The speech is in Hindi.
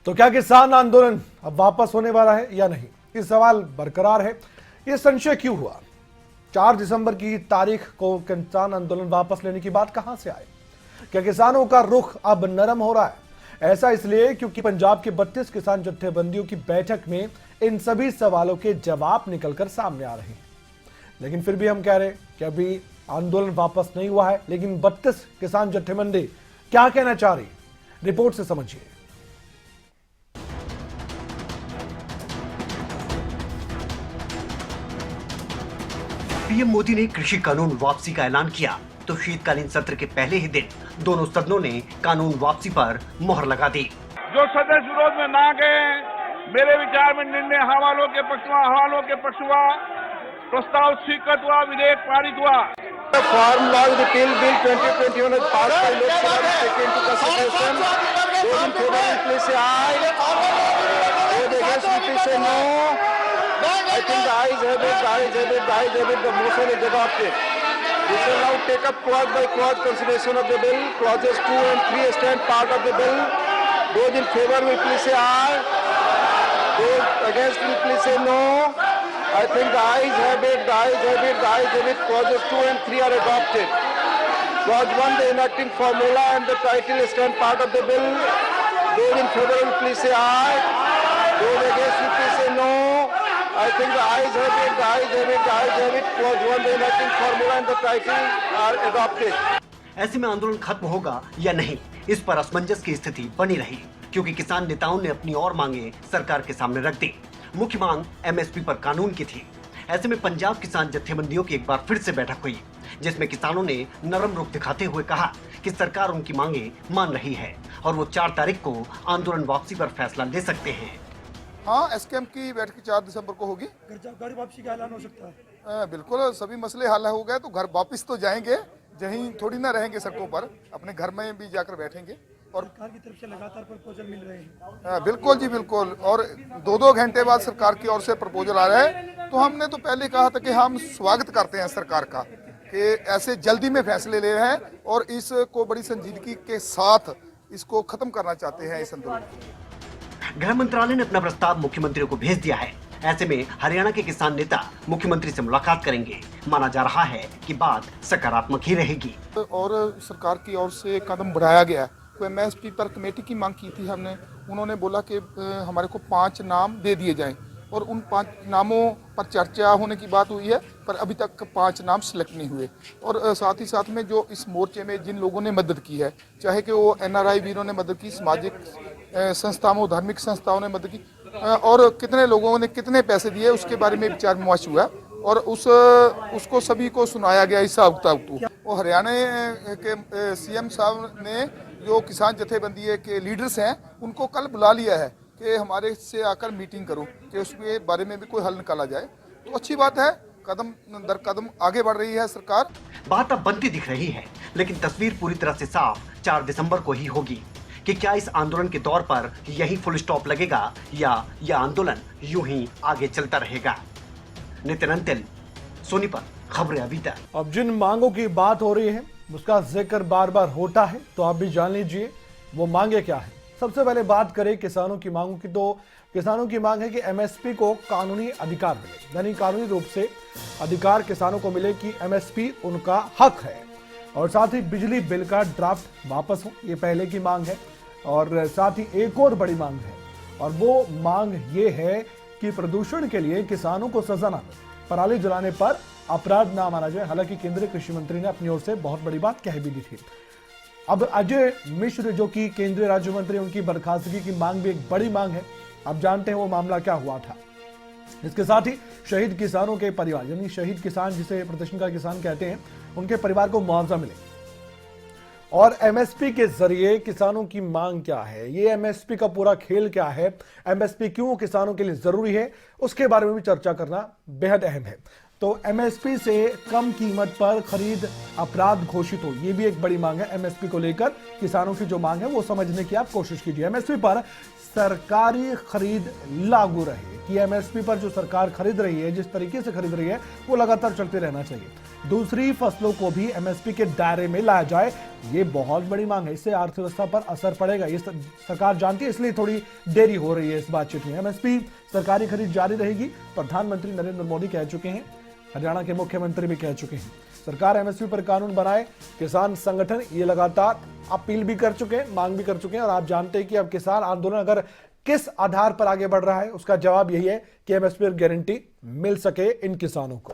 तो क्या किसान आंदोलन अब वापस होने वाला है या नहीं, ये सवाल बरकरार है। ये संशय क्यों हुआ? 4 दिसंबर की तारीख को किसान आंदोलन वापस लेने की बात कहां से आई? क्या किसानों का रुख अब नरम हो रहा है? ऐसा इसलिए क्योंकि पंजाब के 32 किसान जत्थेबंदियों की बैठक में इन सभी सवालों के जवाब निकलकर सामने आ रहे हैं। लेकिन फिर भी हम कह रहे हैं कि अभी आंदोलन वापस नहीं हुआ है। लेकिन 32 किसान जत्थेबंदी क्या कहना चाह रही, रिपोर्ट से समझिए। पीएम मोदी ने कृषि कानून वापसी का ऐलान किया तो शीतकालीन सत्र के पहले ही दिन दोनों सदनों ने कानून वापसी पर मोहर लगा दी। जो सदस्य विरोध में ना गए, मेरे विचार में निर्णय हवालों के पक्ष हुआ, प्रस्ताव स्वीकृत हुआ, विधेयक पारित हुआ। Farm law repeal bill 2021 has passed by Lok Sabha taken into consideration. Those in favor please say aye. Those against please say no. I think the ayes have it. The motion is adopted. We shall now take up clause by clause consideration of the bill. Clauses 2 and 3 stand part of the bill. Those in favor will please say aye. Those against will please say no. I think the ayes have it. Clauses 2 and 3 are adopted. Clause 1, the enacting formula and the title stand part of the bill. Those in favor will please say aye. Those against will please say no. I think the ayes have it. Clause 1, the enacting formula and the title are adopted. ऐसे में आंदोलन खत्म होगा या नहीं, इस पर असमंजस की स्थिति बनी रही, क्योंकि किसान नेताओं ने अपनी और मांगे सरकार के सामने रख दी। मुख्य मांग एमएसपी पर कानून की थी। ऐसे में पंजाब किसान जत्थेबंदियों की एक बार फिर से बैठक हुई, जिसमें किसानों ने नरम रुख दिखाते हुए कहा कि सरकार उनकी मांगे मान रही है और वो 4 तारीख को आंदोलन वापसी पर फैसला ले सकते हैं। हाँ, एसकेएम की बैठक 4 दिसंबर को होगी। घर वापसी का ऐलान हो सकता है। बिल्कुल, सभी मसले हल हो गए तो घर वापस तो जाएंगे, यहीं थोड़ी ना रहेंगे सड़कों पर, अपने घर में भी जाकर बैठेंगे। और सरकार की तरफ से लगातार प्रपोजल मिल रहे हैं। बिल्कुल जी, बिल्कुल। और 2-2 घंटे बाद सरकार की ओर से प्रपोजल आ रहा है। तो हमने तो पहले कहा था कि हम स्वागत करते हैं सरकार का कि ऐसे जल्दी में फैसले ले रहे हैं और इसको बड़ी संजीदगी के साथ इसको खत्म करना चाहते हैं इस आंदोलन को। गृह मंत्रालय ने अपना प्रस्ताव मुख्यमंत्री को भेज दिया है। ऐसे में हरियाणा के किसान नेता मुख्यमंत्री से मुलाकात करेंगे। माना जा रहा है कि बात सकारात्मक ही रहेगी। और सरकार की ओर से कदम बढ़ाया गया। तो एमएसपी पर कमेटी की मांग की थी हमने, उन्होंने बोला कि हमारे को 5 नाम दे दिए जाएं और उन 5 नामों पर चर्चा होने की बात हुई है, पर अभी तक 5 नाम सिलेक्ट नहीं हुए। और साथ ही साथ में जो इस मोर्चे में जिन लोगों ने मदद की है, चाहे कि वो एनआरआई वीरों ने मदद की, सामाजिक संस्थाओं, धार्मिक संस्थाओं ने मदद की, और कितने लोगों ने कितने पैसे दिए उसके बारे में विचार विमर्श हुआ और उसको सभी को सुनाया गया हिसाब किताब। वो हरियाणा के सीएम साहब ने जो किसान जत्थेबंदी के लीडर्स हैं उनको कल बुला लिया है कि हमारे से आकर मीटिंग करो कि उसके बारे में भी कोई हल निकाला जाए। तो अच्छी बात है, कदम दर कदम आगे बढ़ रही है सरकार। बात अब बनती दिख रही है, लेकिन तस्वीर पूरी तरह से साफ 4 दिसंबर को ही होगी कि क्या इस आंदोलन के दौर पर यही फुल स्टॉप लगेगा या यह आंदोलन यूं ही आगे चलता रहेगा। नितिन अंतिल, सोनीपत खबरें अभी तक। अब जिन मांगों की बात हो रही है उसका जिक्र बार बार होता है, तो आप भी जान लीजिए वो मांगे क्या है। सबसे पहले बात करें किसानों की मांगों की, तो किसानों की मांग है कि एमएसपी को कानूनी अधिकार मिले, यानी कानूनी रूप से अधिकार किसानों को मिले कि एमएसपी उनका हक है। और साथ ही बिजली बिल का ड्राफ्ट वापस हो, ये पहले की मांग है। और साथ ही एक और बड़ी मांग है, और वो मांग ये है कि प्रदूषण के लिए किसानों को सजा ना मिले, पराली जलाने पर अपराध ना माना जाए। हालांकि केंद्रीय कृषि मंत्री ने अपनी ओर से बहुत बड़ी बात कह भी दी थी। अब अजय मिश्र जो कि केंद्रीय राज्य मंत्री, उनकी बर्खास्तगी की मांग भी एक बड़ी मांग है। आप जानते हैं वो मामला क्या हुआ था। इसके साथ ही शहीद किसानों के परिवार, यानी शहीद किसान जिसे प्रदर्शन का किसान कहते हैं, उनके परिवार को मुआवजा मिले। और एमएसपी के जरिए किसानों की मांग क्या है, ये एमएसपी का पूरा खेल क्या है, एमएसपी क्यों किसानों के लिए जरूरी है, उसके बारे में भी चर्चा करना बेहद अहम है। तो एमएसपी से कम कीमत पर खरीद अपराध घोषित हो, ये भी एक बड़ी मांग है। एमएसपी को लेकर किसानों की जो मांग है वो समझने की आप कोशिश कीजिए। एमएसपी पर सरकारी खरीद लागू रहे, कि एमएसपी पर जो सरकार खरीद रही है, जिस तरीके से खरीद रही है, वो लगातार चलते रहना चाहिए। दूसरी फसलों को भी एमएसपी के दायरे में लाया जाए, ये बहुत बड़ी मांग है। इससे अर्थव्यवस्था पर असर पड़ेगा, ये सरकार जानती है, इसलिए थोड़ी देरी हो रही है इस बातचीत में। एमएसपी सरकारी खरीद जारी रहेगी, प्रधानमंत्री नरेंद्र मोदी कह चुके हैं, हरियाणा के मुख्यमंत्री भी कह चुके हैं। सरकार एमएसपी पर कानून बनाए, किसान संगठन ये लगातार अपील भी कर चुके हैं, मांग भी कर चुके हैं। और आप जानते हैं कि अब किसान आंदोलन अगर किस आधार पर आगे बढ़ रहा है, उसका जवाब यही है कि एमएसपी पर गारंटी मिल सके इन किसानों को।